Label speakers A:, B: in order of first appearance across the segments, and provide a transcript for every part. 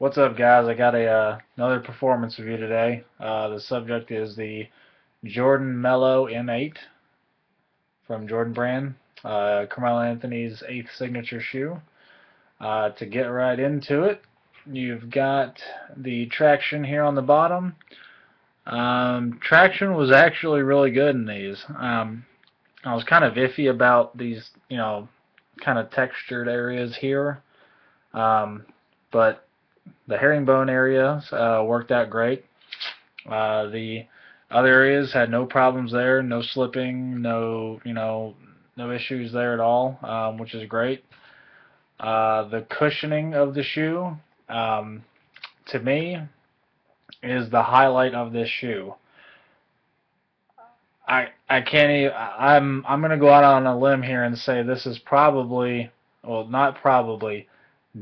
A: What's up, guys? I got another performance review today. The subject is the Jordan Melo M8 from Jordan Brand, Carmelo Anthony's 8th signature shoe. To get right into it, you've got the traction here on the bottom. Traction was actually really good in these. I was kind of iffy about these, kind of textured areas here, but the herringbone area worked out great. The other areas had no problems there, no slipping, no issues there at all, which is great. The cushioning of the shoe, to me, is the highlight of this shoe. I can't even, I'm gonna go out on a limb here and say this is probably, well, not probably,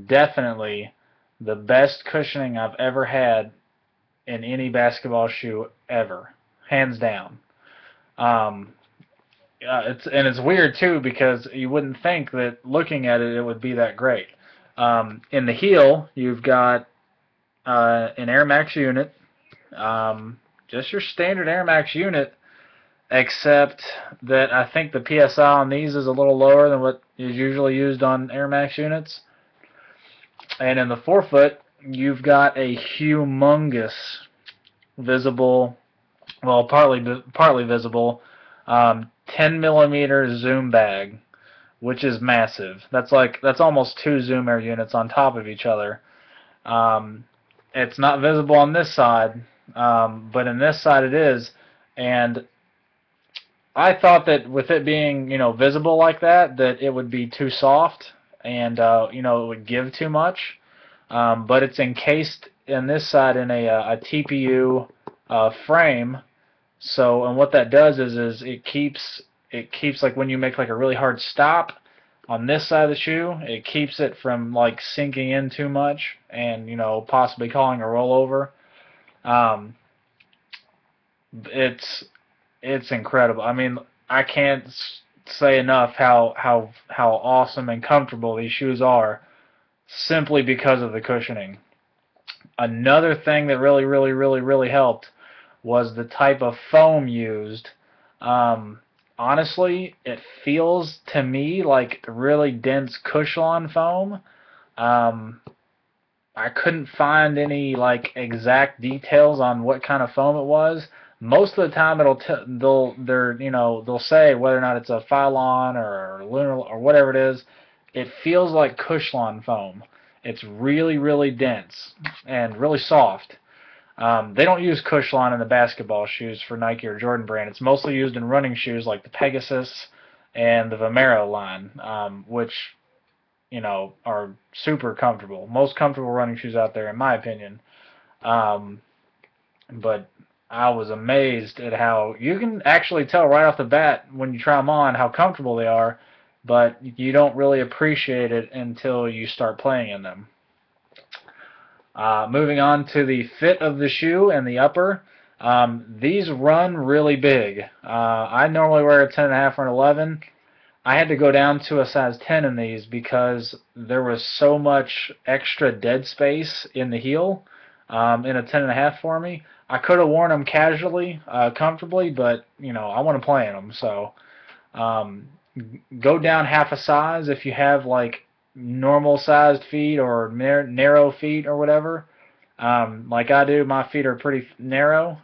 A: definitely the best cushioning I've ever had in any basketball shoe ever, hands down. Um, it's weird too because you wouldn't think that looking at it would be that great. In the heel, you've got an Air Max unit, just your standard Air Max unit, except that I think the PSI on these is a little lower than what is usually used on Air Max units. And in the forefoot, you've got a humongous visible, well, partly visible, 10 millimeter zoom bag, which is massive. That's almost two Zoom Air units on top of each other. It's not visible on this side, but in this side it is, and I thought that with it being visible like that, that it would be too soft and it would give too much. But it's encased in this side in a TPU frame. So, and what that does is it keeps like when you make like a really hard stop on this side of the shoe, it keeps it from like sinking in too much and possibly causing a rollover. Um, it's incredible. I mean, I can't say enough how awesome and comfortable these shoes are simply because of the cushioning. Another thing that really helped was the type of foam used. Honestly, it feels to me like really dense Cushlon foam. Um, I couldn't find any like exact details on what kind of foam it was. Most of the time, they'll say whether or not it's a Phylon or Lunar or whatever it is. It feels like Cushlon foam. It's really dense and really soft. They don't use Cushlon in the basketball shoes for Nike or Jordan Brand. It's mostly used in running shoes like the Pegasus and the Vomero line, which are super comfortable. Most comfortable running shoes out there, in my opinion. But I was amazed at how you can actually tell right off the bat when you try them on how comfortable they are, but you don't really appreciate it until you start playing in them. Moving on to the fit of the shoe and the upper. These run really big. I normally wear a 10.5 or an 11. I had to go down to a size 10 in these because there was so much extra dead space in the heel in a 10.5 for me. I could have worn them casually, comfortably, but I want to play in them. So go down half a size if you have like normal sized feet or narrow feet or whatever. Like I do, my feet are pretty narrow.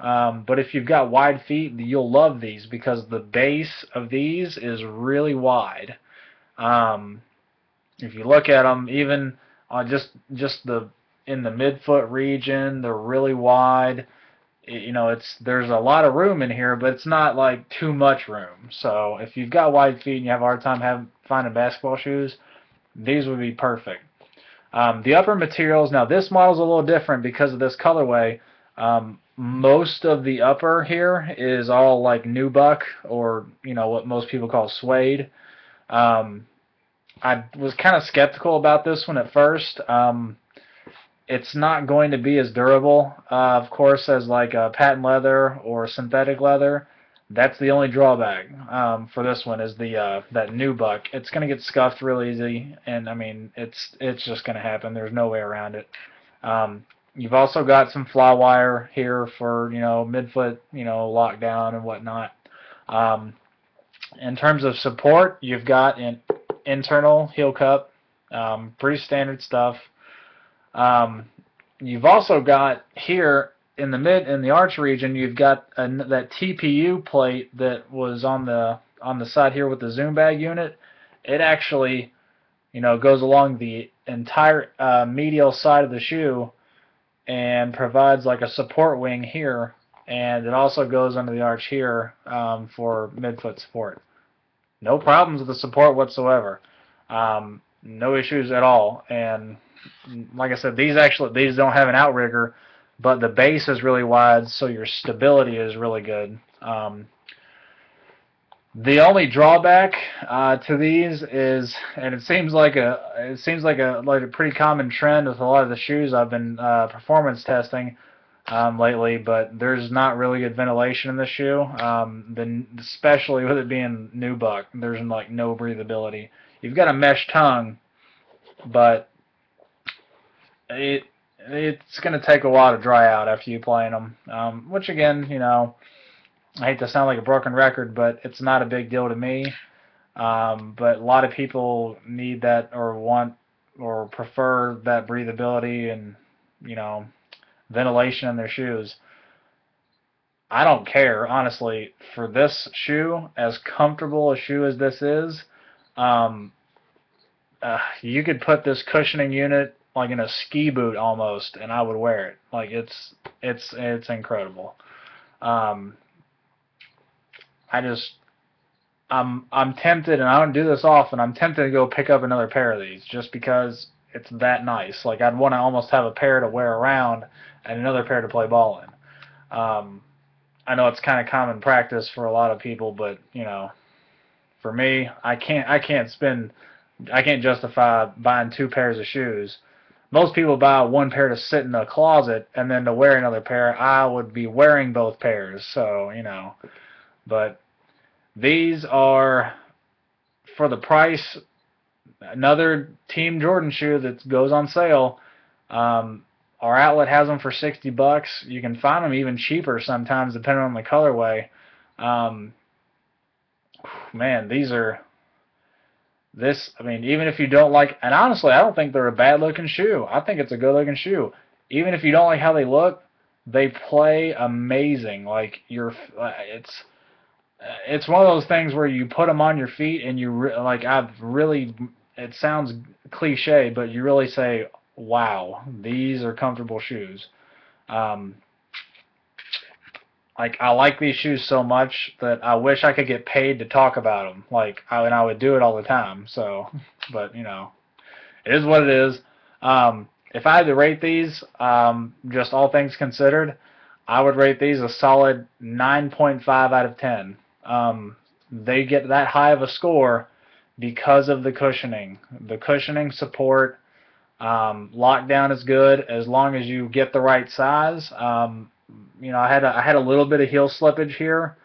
A: But if you've got wide feet, you'll love these because the base of these is really wide. If you look at them, even just the in the midfoot region, they're really wide. There's a lot of room in here, but it's not like too much room. So if you've got wide feet and you have a hard time finding basketball shoes, these would be perfect. The upper materials, now this model's a little different because of this colorway. Most of the upper here is all like nubuck or what most people call suede. I was kind of skeptical about this one at first. It's not going to be as durable, of course, as like patent leather or synthetic leather. That's the only drawback for this one is that nubuck. It's going to get scuffed real easy, and I mean it's just going to happen. There's no way around it. You've also got some fly wire here for, midfoot, lockdown and whatnot. Um, in terms of support, you've got an internal heel cup, pretty standard stuff. You've also got here in the arch region, you've got that TPU plate that was on the side here with the zoom bag unit. It actually, goes along the entire medial side of the shoe and provides like a support wing here, and it also goes under the arch here for midfoot support. No problems with the support whatsoever. No issues at all. And like I said, these don't have an outrigger, but the base is really wide, so your stability is really good. The only drawback to these is, and it seems like a pretty common trend with a lot of the shoes I've been performance testing lately, but there's not really good ventilation in the shoe. Especially with it being nubuck, there's like no breathability. You've got a mesh tongue, but it's going to take a while to dry out after you play in them. Which again, I hate to sound like a broken record, but it's not a big deal to me. But a lot of people need that or want or prefer that breathability and, ventilation in their shoes. I don't care, honestly. For this shoe, as comfortable a shoe as this is, you could put this cushioning unit like in a ski boot almost, and I would wear it. Like it's incredible. I'm tempted, and I don't do this often. I'm tempted to go pick up another pair of these just because it's that nice. Like I'd want to almost have a pair to wear around and another pair to play ball in. I know it's kind of common practice for a lot of people, but for me, I can't justify buying two pairs of shoes. Most people buy one pair to sit in the closet and then to wear another pair. I would be wearing both pairs, so but these are, for the price, another Team Jordan shoe that goes on sale. Our outlet has them for $60. You can find them even cheaper sometimes depending on the colorway. Man, even if you don't like, and honestly, I don't think they're a bad looking shoe. I think it's a good looking shoe. Even if you don't like how they look, they play amazing. Like it's one of those things where you put them on your feet and it sounds cliche, but you really say, wow, these are comfortable shoes. I like these shoes so much that I wish I could get paid to talk about them. And I would do it all the time. So, but it is what it is. If I had to rate these, just all things considered, I would rate these a solid 9.5 out of 10. They get that high of a score because of the cushioning. The cushioning support, lockdown is good as long as you get the right size. I had a little bit of heel slippage here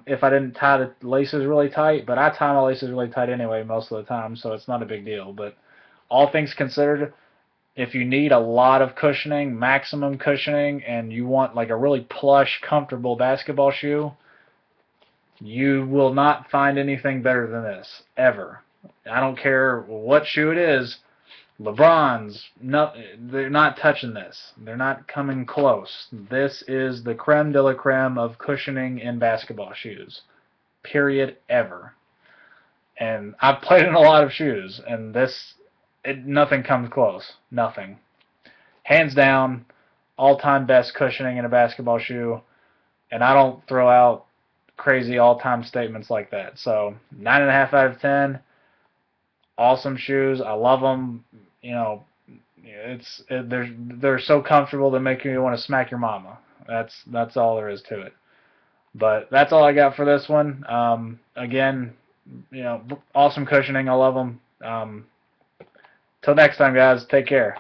A: if I didn't tie the laces really tight, but I tie my laces really tight anyway most of the time, so it's not a big deal. But all things considered, if you need a lot of cushioning, maximum cushioning, and you want like a really plush, comfortable basketball shoe, you will not find anything better than this, ever. I don't care what shoe it is. LeBron's, no, they're not touching this. They're not coming close. This is the creme de la creme of cushioning in basketball shoes. Period, ever. And I've played in a lot of shoes, and nothing comes close. Nothing. Hands down, all-time best cushioning in a basketball shoe, and I don't throw out crazy all-time statements like that. So, 9.5 out of 10. Awesome shoes. I love them. They're so comfortable they make you want to smack your mama. That's all there is to it. But that's all I got for this one. Again, awesome cushioning. I love them. Till next time, guys. Take care.